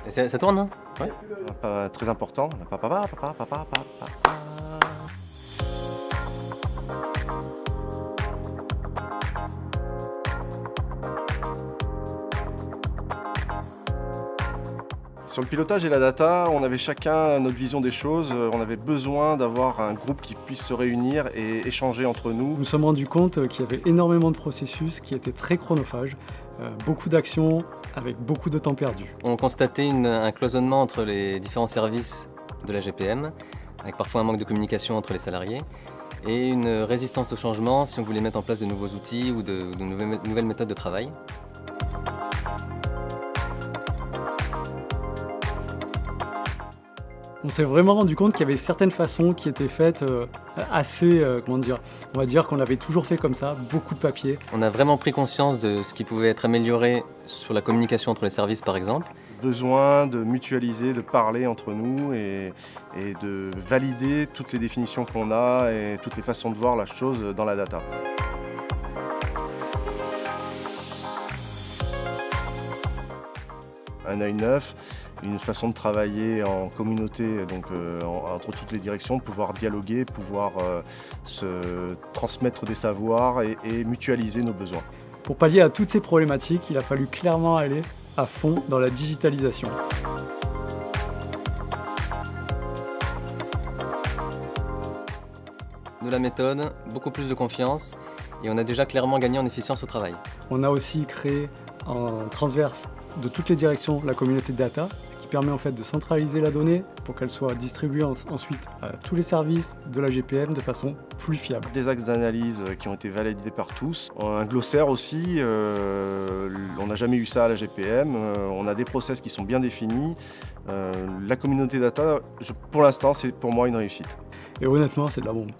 Et ça tourne, hein? Ouais. Très important. Sur le pilotage et la data, on avait chacun notre vision des choses. On avait besoin d'avoir un groupe qui puisse se réunir et échanger entre nous. Nous nous sommes rendus compte qu'il y avait énormément de processus qui étaient très chronophages, beaucoup d'actions avec beaucoup de temps perdu. On constatait un cloisonnement entre les différents services de la GPM, avec parfois un manque de communication entre les salariés, et une résistance au changement si on voulait mettre en place de nouveaux outils ou de nouvelles méthodes de travail. On s'est vraiment rendu compte qu'il y avait certaines façons qui étaient faites assez, comment dire, on va dire qu'on l'avait toujours fait comme ça, beaucoup de papier. On a vraiment pris conscience de ce qui pouvait être amélioré sur la communication entre les services par exemple. Besoin de mutualiser, de parler entre nous et de valider toutes les définitions qu'on a et toutes les façons de voir la chose dans la data. Un œil neuf, une façon de travailler en communauté, donc entre toutes les directions, pouvoir dialoguer, pouvoir se transmettre des savoirs et mutualiser nos besoins. Pour pallier à toutes ces problématiques, il a fallu clairement aller à fond dans la digitalisation. De la méthode, beaucoup plus de confiance, et on a déjà clairement gagné en efficience au travail. On a aussi créé en transverse de toutes les directions la communauté de data, ce qui permet en fait de centraliser la donnée pour qu'elle soit distribuée ensuite à tous les services de la GPM de façon plus fiable. Des axes d'analyse qui ont été validés par tous. Un glossaire aussi, on n'a jamais eu ça à la GPM. On a des process qui sont bien définis. La communauté data, pour l'instant, c'est pour moi une réussite. Et honnêtement, c'est de la bombe.